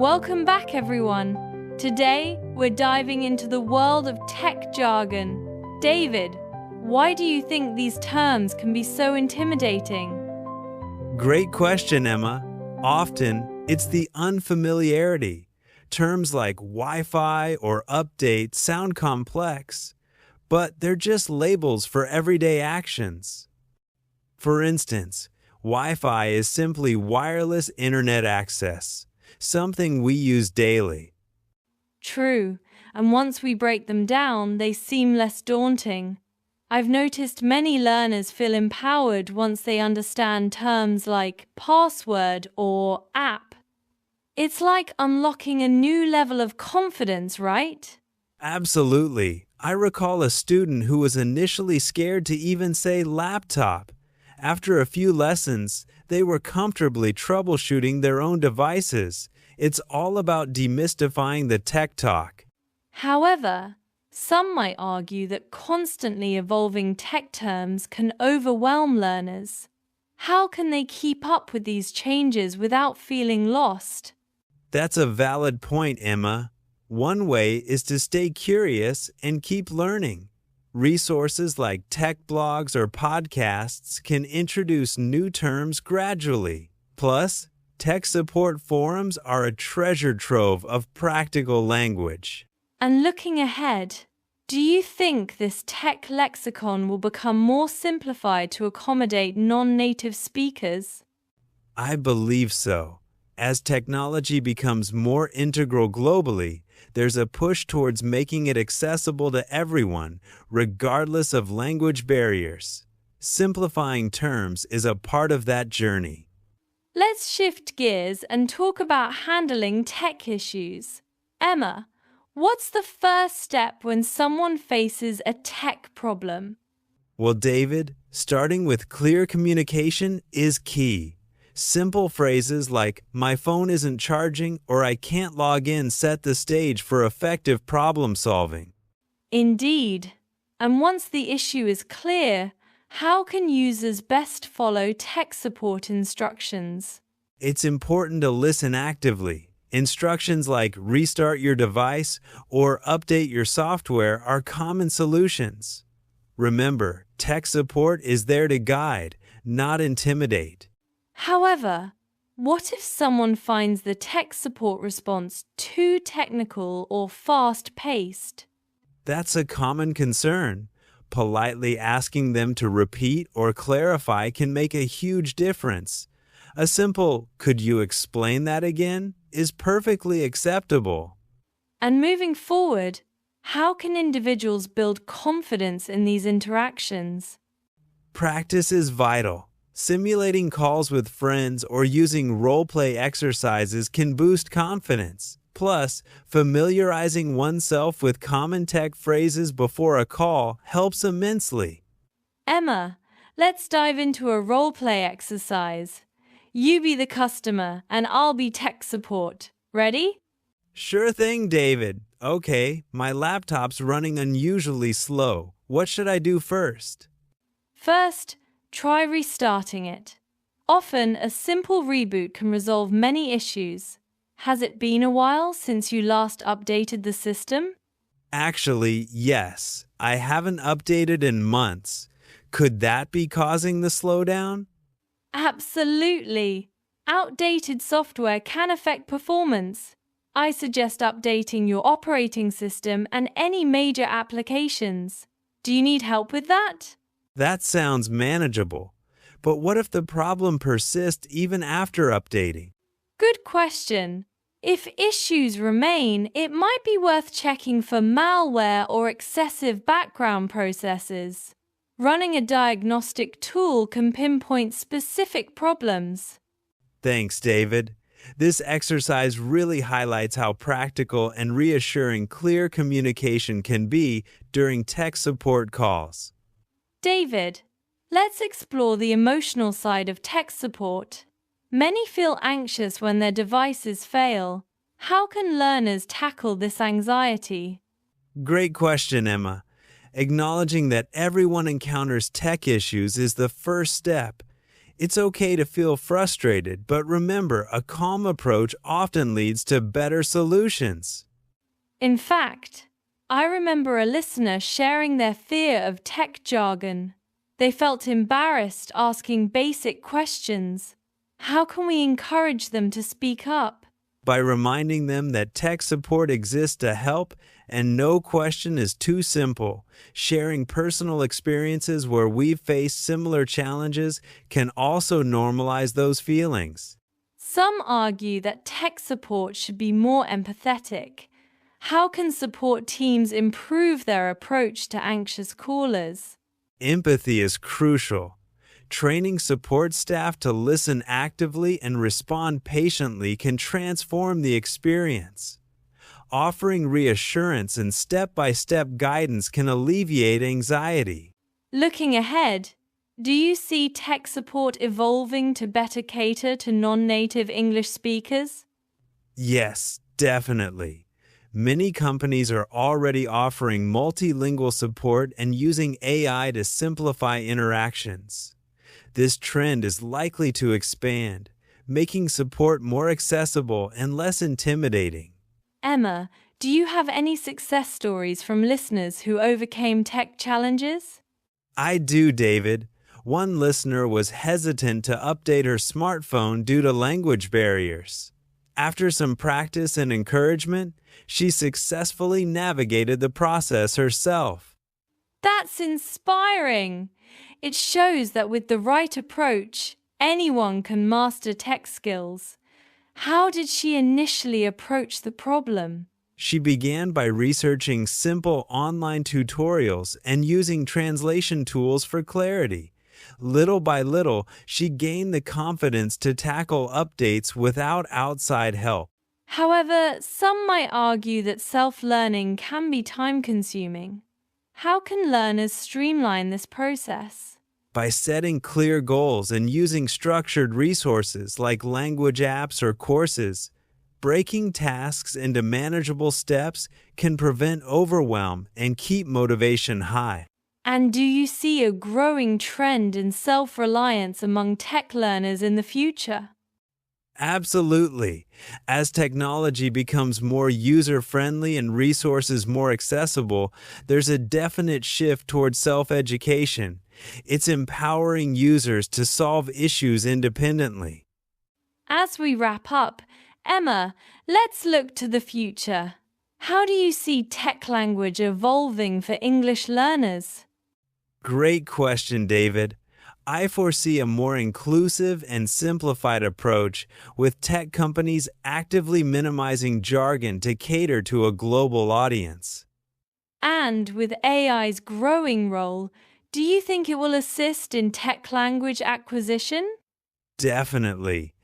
Welcome back, everyone. Today, we're diving into the world of tech jargon. David, why do you think these terms can be so intimidating? Great question, Emma. Often, it's the unfamiliarity. Terms like Wi-Fi or update sound complex, but they're just labels for everyday actions. For instance, Wi-Fi is simply wireless internet access, something we use daily. True, and once we break them down, they seem less daunting. I've noticed many learners feel empowered once they understand terms like password or app. It's like unlocking a new level of confidence, right? Absolutely. I recall a student who was initially scared to even say laptop. After a few lessons, they were comfortably troubleshooting their own devices. It's all about demystifying the tech talk. However, some might argue that constantly evolving tech terms can overwhelm learners. How can they keep up with these changes without feeling lost? That's a valid point, Emma. One way is to stay curious and keep learning. Resources like tech blogs or podcasts can introduce new terms gradually. Plus, tech support forums are a treasure trove of practical language. And looking ahead, do you think this tech lexicon will become more simplified to accommodate non-native speakers? I believe so. As technology becomes more integral globally, there's a push towards making it accessible to everyone, regardless of language barriers. Simplifying terms is a part of that journey. Let's shift gears and talk about handling tech issues. Emma, what's the first step when someone faces a tech problem? Well, David, starting with clear communication is key. Simple phrases like, "My phone isn't charging" or "I can't log in" set the stage for effective problem solving. Indeed. And once the issue is clear, how can users best follow tech support instructions? It's important to listen actively. Instructions like restart your device or update your software are common solutions. Remember, tech support is there to guide, not intimidate. However, what if someone finds the tech support response too technical or fast-paced? That's a common concern. Politely asking them to repeat or clarify can make a huge difference. A simple, "Could you explain that again?" is perfectly acceptable. And moving forward, how can individuals build confidence in these interactions? Practice is vital. Simulating calls with friends or using role-play exercises can boost confidence. Plus, familiarizing oneself with common tech phrases before a call helps immensely. Emma, let's dive into a role-play exercise. You be the customer and I'll be tech support. Ready? Sure thing, David. Okay, my laptop's running unusually slow. What should I do first? First, try restarting it. Often, a simple reboot can resolve many issues. Has it been a while since you last updated the system? Actually, yes. I haven't updated in months. Could that be causing the slowdown? Absolutely. Outdated software can affect performance. I suggest updating your operating system and any major applications. Do you need help with that? That sounds manageable. But what if the problem persists even after updating? Good question. If issues remain, it might be worth checking for malware or excessive background processes. Running a diagnostic tool can pinpoint specific problems. Thanks, David. This exercise really highlights how practical and reassuring clear communication can be during tech support calls. David, let's explore the emotional side of tech support. Many feel anxious when their devices fail. How can learners tackle this anxiety? Great question, Emma. Acknowledging that everyone encounters tech issues is the first step. It's okay to feel frustrated, but remember, a calm approach often leads to better solutions. In fact, I remember a listener sharing their fear of tech jargon. They felt embarrassed asking basic questions. How can we encourage them to speak up? By reminding them that tech support exists to help and no question is too simple. Sharing personal experiences where we've faced similar challenges can also normalize those feelings. Some argue that tech support should be more empathetic. How can support teams improve their approach to anxious callers? Empathy is crucial. Training support staff to listen actively and respond patiently can transform the experience. Offering reassurance and step-by-step guidance can alleviate anxiety. Looking ahead, do you see tech support evolving to better cater to non-native English speakers? Yes, definitely. Many companies are already offering multilingual support and using AI to simplify interactions. This trend is likely to expand, making support more accessible and less intimidating. Emma, do you have any success stories from listeners who overcame tech challenges? I do, David. One listener was hesitant to update her smartphone due to language barriers. After some practice and encouragement, she successfully navigated the process herself. That's inspiring! It shows that with the right approach, anyone can master tech skills. How did she initially approach the problem? She began by researching simple online tutorials and using translation tools for clarity. Little by little, she gained the confidence to tackle updates without outside help. However, some might argue that self-learning can be time-consuming. How can learners streamline this process? By setting clear goals and using structured resources like language apps or courses, breaking tasks into manageable steps can prevent overwhelm and keep motivation high. And do you see a growing trend in self-reliance among tech learners in the future? Absolutely. As technology becomes more user-friendly and resources more accessible, there's a definite shift towards self-education. It's empowering users to solve issues independently. As we wrap up, Emma, let's look to the future. How do you see tech language evolving for English learners? Great question, David. I foresee a more inclusive and simplified approach, with tech companies actively minimizing jargon to cater to a global audience. And with AI's growing role, do you think it will assist in tech language acquisition? Definitely.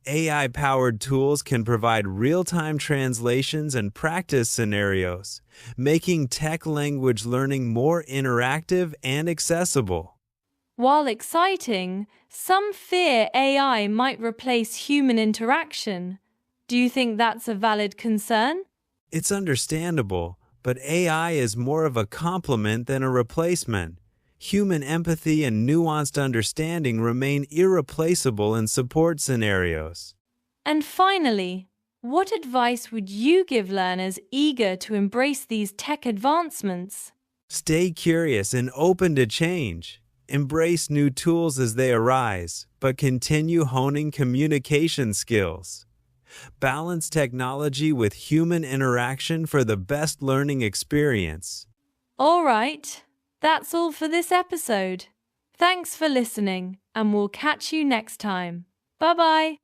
AI-powered tools can provide real-time translations and practice scenarios, making tech language learning more interactive and accessible. While exciting, some fear AI might replace human interaction. Do you think that's a valid concern? It's understandable, but AI is more of a complement than a replacement. Human empathy and nuanced understanding remain irreplaceable in support scenarios. And finally, what advice would you give learners eager to embrace these tech advancements? Stay curious and open to change. Embrace new tools as they arise, but continue honing communication skills. Balance technology with human interaction for the best learning experience. All right, that's all for this episode. Thanks for listening, and we'll catch you next time. Bye-bye.